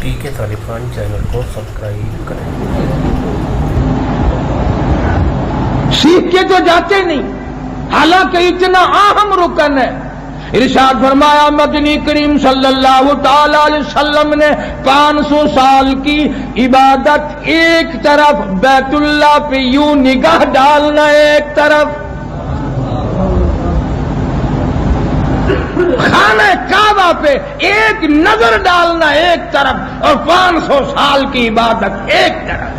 T کے Taliban channel کو subscribe کریں۔ سیکھ کے تو جاتے نہیں، حالانکہ اتنا اہم رکن ہے۔ ارشاد فرمایا مدنی کریم صلی اللہ تعالی علیہ وسلم نے 500 سال کی عبادت ایک طرف، بیت اللہ پہ یوں نگاہ ڈالنا ایک طرف، خانہ کعبہ پہ ایک نظر ڈالنا ایک طرف، اور 500 سال کی عبادت ایک طرف۔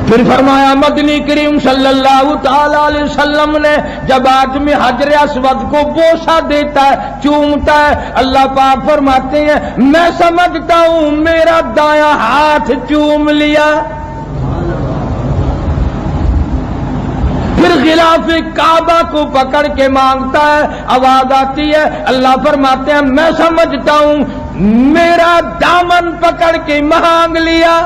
پھر فرمایا مدنی کریم صلی اللہ تعالی علیہ وسلم نے جب آدمی حجر اسود کو بوسہ دیتا ہے، چومتا ہے، اللہ پاک فرماتے ہیں میں سمجھتا ہوں میرا دایاں ہاتھ چوم لیا۔ پھر غلاف کعبہ کو پکڑ کے مانگتا ہے، آواز آتی ہے، اللہ فرماتے ہیں میں سمجھتا ہوں میرا دامن پکڑ کے مانگ لیا۔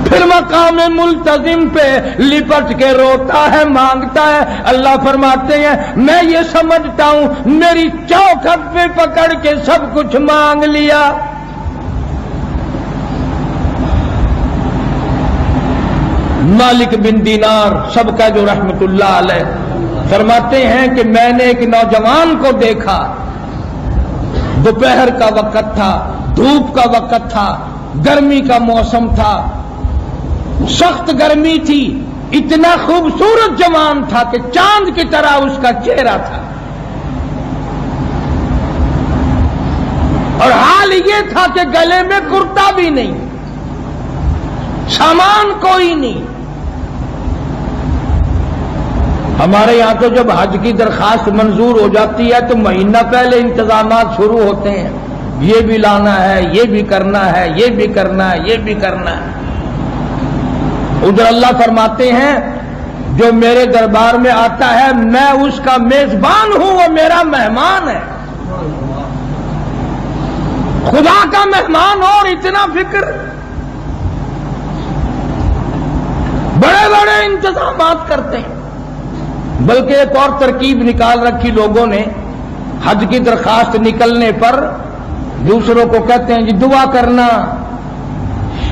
پھر مقام ملتزم پہ لپٹ کے روتا ہے، مانگتا ہے، اللہ فرماتے ہیں میں یہ سمجھتا ہوں میری چوکھٹ پہ پکڑ کے سب کچھ مانگ لیا۔ مالک بن دینار سب کا جو رحمت اللہ علیہ فرماتے ہیں کہ میں نے ایک نوجوان کو دیکھا، دوپہر کا وقت تھا، دھوپ کا وقت تھا، گرمی کا موسم تھا، سخت گرمی تھی، اتنا خوبصورت جوان تھا کہ چاند کی طرح اس کا چہرہ تھا، اور حال یہ تھا کہ گلے میں کرتا بھی نہیں، سامان کوئی نہیں۔ ہمارے یہاں تو جب حج کی درخواست منظور ہو جاتی ہے تو مہینہ پہلے انتظامات شروع ہوتے ہیں، یہ بھی لانا ہے، یہ بھی کرنا ہے، یہ بھی کرنا ہے، یہ بھی کرنا ہے۔ ادھر اللہ فرماتے ہیں جو میرے دربار میں آتا ہے میں اس کا میزبان ہوں، وہ میرا مہمان ہے، خدا کا مہمان، اور اتنا فکر، بڑے بڑے انتظامات کرتے ہیں۔ بلکہ ایک اور ترکیب نکال رکھی لوگوں نے، حج کی درخواست نکلنے پر دوسروں کو کہتے ہیں جی دعا کرنا،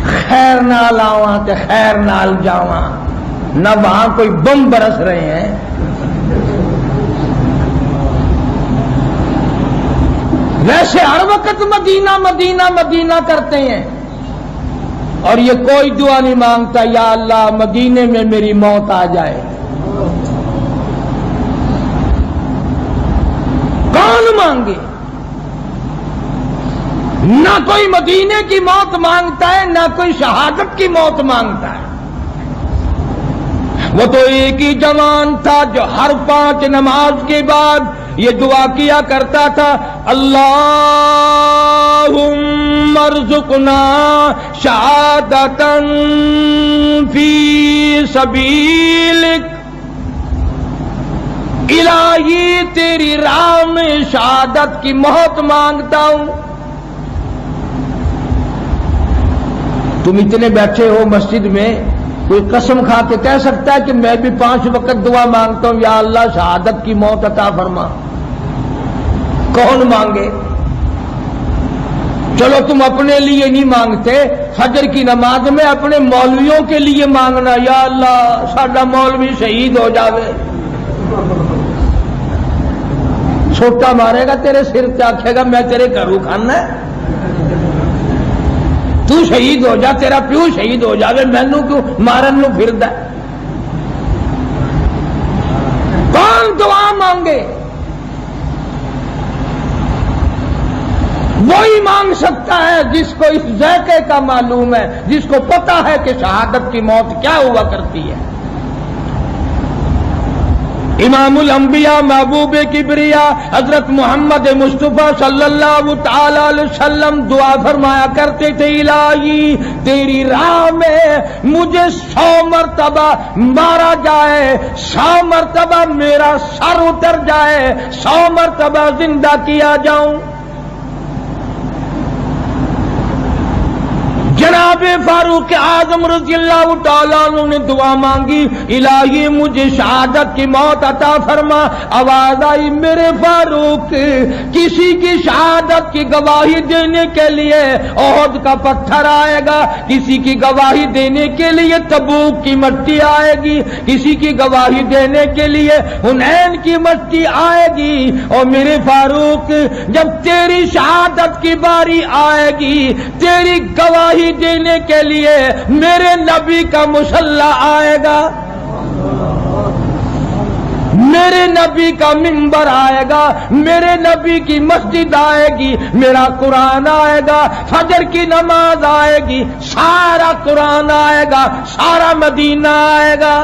خیر نال آواں تے خیر نال جاواں، نہ وہاں کوئی بم برس رہے ہیں، ویسے ہر وقت مدینہ مدینہ مدینہ کرتے ہیں، اور یہ کوئی دعا نہیں مانگتا یا اللہ مدینے میں میری موت آ جائے۔ کون مانگے؟ نہ کوئی مدینے کی موت مانگتا ہے، نہ کوئی شہادت کی موت مانگتا ہے۔ وہ تو ایک ہی جوان تھا جو ہر 5 نماز کے بعد یہ دعا کیا کرتا تھا، اللہم ارزقنا شہادتا فی سبیلک، الہی تیری راہ میں شہادت کی موت مانگتا ہوں۔ تم اتنے بیٹھے ہو مسجد میں، کوئی قسم کھا کے کہہ سکتا ہے کہ میں بھی 5 وقت دعا مانگتا ہوں یا اللہ شہادت کی موت عطا فرما؟ کون مانگے؟ چلو تم اپنے لیے نہیں مانگتے، فجر کی نماز میں اپنے مولویوں کے لیے مانگنا، یا اللہ ساڈا مولوی شہید ہو جاوے، چھوٹا مارے گا تیرے سر تے، آکھے گا میں تیرے گھروں کھانا ہے، تو شہید ہو جا، تیرا پیو شہید ہو جاوے، مینوں کیوں مارن نو پھردا؟ کون دعا مانگے؟ وہی مانگ سکتا ہے جس کو اس ذائقے کا معلوم ہے، جس کو پتا ہے کہ شہادت کی موت کیا ہوا کرتی ہے۔ امام الانبیاء محبوب کبریا حضرت محمد مصطفیٰ صلی اللہ تعالی علیہ وسلم دعا فرمایا کرتے تھے، الہی تیری راہ میں مجھے 100 مرتبہ مارا جائے، 100 مرتبہ میرا سر اتر جائے، 100 مرتبہ زندہ کیا جاؤں۔ جناب جناب فاروق اعظم رضی اللہ تعالیٰ عنہ نے دعا مانگی، الہی مجھے شہادت کی موت عطا فرما۔ آواز آئی میرے فاروق، کسی کی شہادت کی گواہی دینے کے لیے احد کا پتھر آئے گا، کسی کی گواہی دینے کے لیے تبوک کی مٹی آئے گی، کسی کی گواہی دینے کے لیے حنین کی مٹی آئے گی، اور میرے فاروق جب تیری شہادت کی باری آئے گی، تیری گواہی دینے کے لیے میرے نبی کا مسلح آئے گا، میرے نبی کا منبر آئے گا، میرے نبی کی مسجد آئے گی، میرا قرآن آئے گا، فجر کی نماز آئے گی، سارا قرآن آئے گا، سارا مدینہ آئے گا۔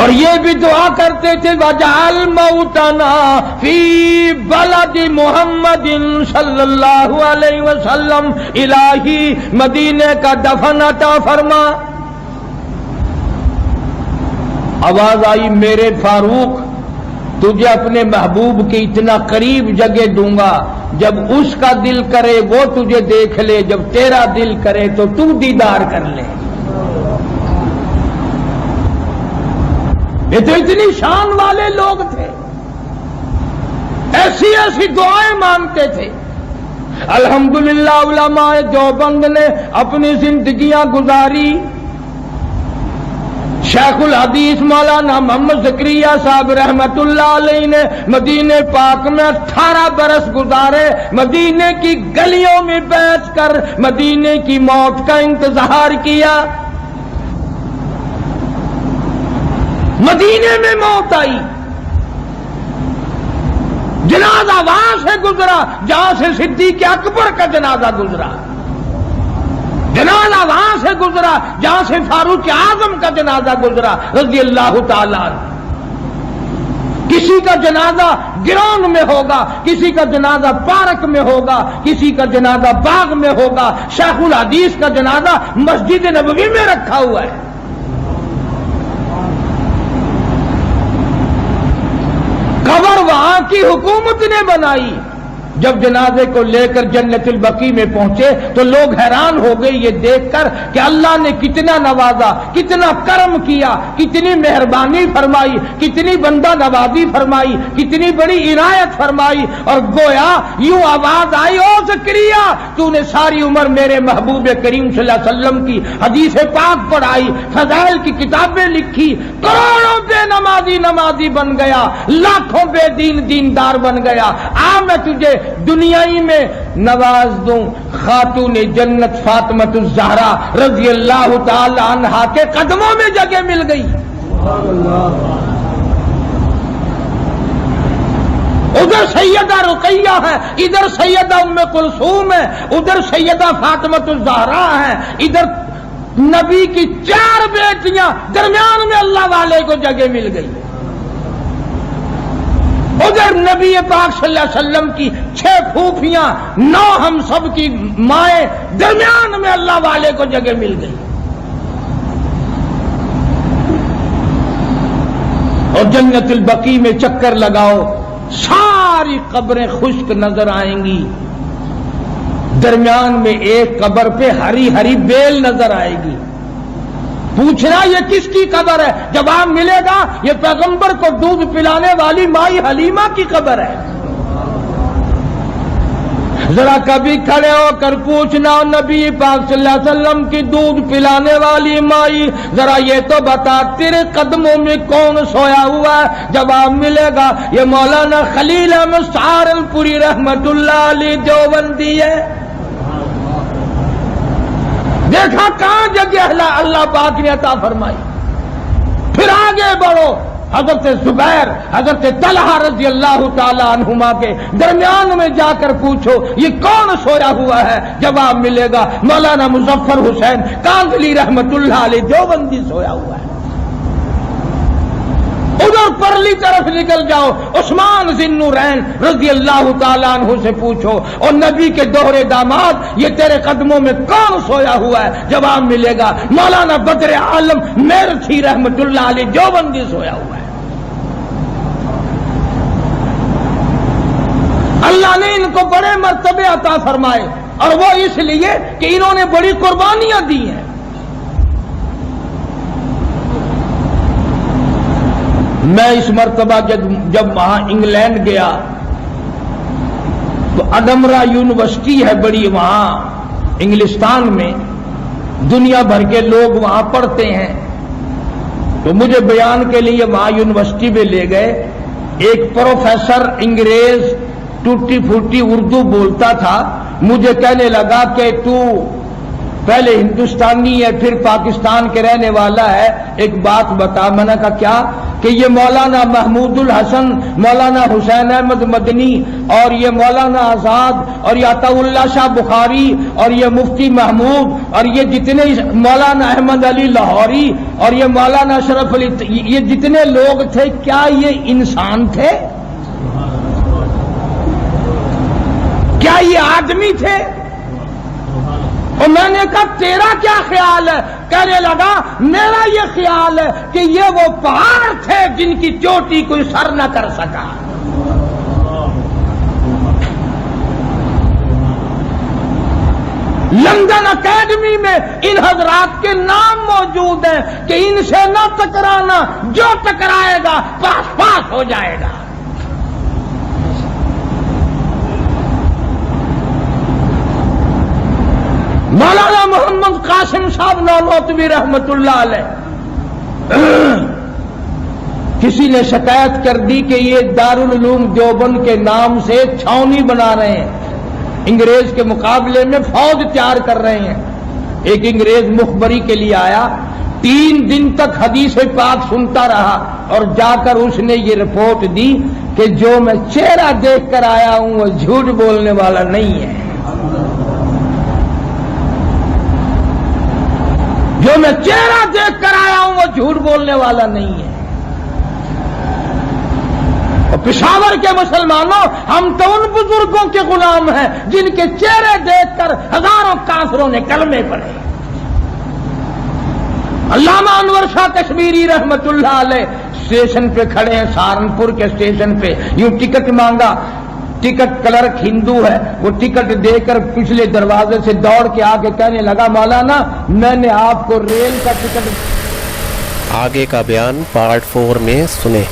اور یہ بھی دعا کرتے تھے وَجَعَلْ مَوْتَنَا فِي بَلَدِ مُحَمَّدٍ صلی اللہ علیہ وسلم، الہی مدینے کا دفن عطا فرما۔ آواز آئی میرے فاروق، تجھے اپنے محبوب کی اتنا قریب جگہ دوں گا، جب اس کا دل کرے وہ تجھے دیکھ لے، جب تیرا دل کرے تو تو دیدار کر لے۔ یہ تو اتنی شان والے لوگ تھے، ایسی ایسی دعائیں مانگتے تھے۔ الحمدللہ علماء دیوبند نے اپنی زندگیاں گزاری۔ شیخ الحدیث مولانا محمد زکریا صاحب رحمت اللہ علیہ نے مدینے پاک میں 18 برس گزارے، مدینے کی گلیوں میں بیٹھ کر مدینے کی موت کا انتظار کیا۔ مدینے میں موت آئی، جنازہ وہاں سے گزرا جہاں سے صدیق اکبر کا جنازہ گزرا، جنازہ وہاں سے گزرا جہاں سے فاروق اعظم کا جنازہ گزرا رضی اللہ تعالیٰ عنہ۔ کسی کا جنازہ گراؤنڈ میں ہوگا، کسی کا جنازہ پارک میں ہوگا، کسی کا جنازہ باغ میں ہوگا، شیخ الحدیث کا جنازہ مسجد نبوی میں رکھا ہوا ہے۔ قبر وہاں کی حکومت نے بنائی۔ جب جنازے کو لے کر جنت البقیع میں پہنچے تو لوگ حیران ہو گئے یہ دیکھ کر کہ اللہ نے کتنا نوازا، کتنا کرم کیا، کتنی مہربانی فرمائی، کتنی بندہ نوازی فرمائی، کتنی بڑی عنایت فرمائی۔ اور گویا یوں آواز آئی، او زکریا تو نے ساری عمر میرے محبوب کریم صلی اللہ علیہ وسلم کی حدیث پاک پڑھائی، فضائل کی کتابیں لکھی، کروڑوں بے نمازی بن گیا، لاکھوں بے دین دیندار بن گیا، میں تجھے دنیائی میں نواز دوں۔ خاتون جنت فاطمۃ الزہرا رضی اللہ تعالی عنہا کے قدموں میں جگہ مل گئی۔ ادھر سیدہ رقیہ ہے، ادھر سیدہ ام کلثوم ہے، ادھر سیدہ فاطمۃ الزہرا ہے، ادھر نبی کی 4 بیٹیاں، درمیان میں اللہ والے کو جگہ مل گئی۔ ادھر نبی پاک صلی اللہ علیہ وسلم کی 6 پھوپھیاں، 9 ہم سب کی مائیں، درمیان میں اللہ والے کو جگہ مل گئی۔ اور جنت البقیع میں چکر لگاؤ، ساری قبریں خشک نظر آئیں گی، درمیان میں ایک قبر پہ ہری ہری بیل نظر آئے گی۔ پوچھنا یہ کس کی قبر ہے؟ جواب ملے گا یہ پیغمبر کو دودھ پلانے والی مائی حلیمہ کی قبر ہے۔ ذرا کبھی کھڑے ہو کر پوچھنا نبی پاک صلی اللہ علیہ وسلم کی دودھ پلانے والی مائی، ذرا یہ تو بتا تیرے قدموں میں کون سویا ہوا ہے؟ جواب ملے گا یہ مولانا خلیل احمد سہارنپوری رحمت اللہ علیہ دیوبندی ہے۔ دیکھا کہاں جگہ اللہ پاک نے عطا فرمائی۔ پھر آگے بڑھو، حضرت زبیر، حضرت طلحہ رضی اللہ تعالی عنہما کے درمیان میں جا کر پوچھو یہ کون سویا ہوا ہے؟ جواب ملے گا مولانا مظفر حسین کاندھلی رحمت اللہ علیہ دیوبندی سویا ہوا ہے۔ ادھر پرلی طرف نکل جاؤ، عثمان ذی النورین رضی اللہ تعالیٰ عنہ سے پوچھو اور نبی کے دوہرے داماد یہ تیرے قدموں میں کون سویا ہوا ہے؟ جواب ملے گا مولانا بدر عالم میرٹھی رحمت اللہ علیہ دیوبندی سویا ہوا ہے۔ اللہ نے ان کو بڑے مرتبے عطا فرمائے، اور وہ اس لیے کہ انہوں نے بڑی قربانیاں دی ہیں۔ میں اس مرتبہ جب وہاں انگلینڈ گیا تو اڈمرا یونیورسٹی ہے بڑی وہاں انگلستان میں، دنیا بھر کے لوگ وہاں پڑھتے ہیں، تو مجھے بیان کے لیے وہاں یونیورسٹی میں لے گئے۔ ایک پروفیسر انگریز ٹوٹی پھوٹی اردو بولتا تھا، مجھے کہنے لگا کہ تو پہلے ہندوستانی ہے پھر پاکستان کے رہنے والا ہے، ایک بات بتا۔ میں نے کہا کیا؟ کہ یہ مولانا محمود الحسن، مولانا حسین احمد مدنی، اور یہ مولانا آزاد، اور یہ عطا اللہ شاہ بخاری، اور یہ مفتی محمود، اور یہ جتنے مولانا احمد علی لاہوری، اور یہ مولانا اشرف علی، یہ جتنے لوگ تھے، کیا یہ انسان تھے؟ کیا یہ آدمی تھے؟ اور میں نے کہا تیرا کیا خیال ہے؟ کہنے لگا میرا یہ خیال ہے کہ یہ وہ پہاڑ تھے جن کی چوٹی کوئی سر نہ کر سکا۔ لندن اکیڈمی میں ان حضرات کے نام موجود ہیں کہ ان سے نہ ٹکرانا، جو ٹکرائے گا پاس ہو جائے گا۔ مولانا محمد قاسم صاحب نانوتوی رحمت اللہ علیہ، کسی نے شکایت کر دی کہ یہ دارالعلوم دیوبند کے نام سے چھاونی بنا رہے ہیں، انگریز کے مقابلے میں فوج تیار کر رہے ہیں۔ ایک انگریز مخبری کے لیے آیا، 3 دن تک حدیث پاک سنتا رہا، اور جا کر اس نے یہ رپورٹ دی کہ جو میں چہرہ دیکھ کر آیا ہوں وہ جھوٹ بولنے والا نہیں ہے، جو میں چہرہ دیکھ کر آیا ہوں وہ جھوٹ بولنے والا نہیں ہے۔ اور پشاور کے مسلمانوں، ہم تو ان بزرگوں کے غلام ہیں جن کے چہرے دیکھ کر ہزاروں کافروں نے کلمے پڑھے۔ علامہ انور شاہ کشمیری رحمت اللہ علیہ اسٹیشن پہ کھڑے ہیں، سہارنپور کے اسٹیشن پہ، یوں ٹکٹ مانگا، ٹکٹ کلرک ہندو ہے، وہ ٹکٹ دے کر پچھلے دروازے سے دوڑ کے آ کے کہنے لگا مولانا میں نے آپ کو ریل کا ٹکٹ۔ آگے کا بیان پارٹ 4 میں سنیں۔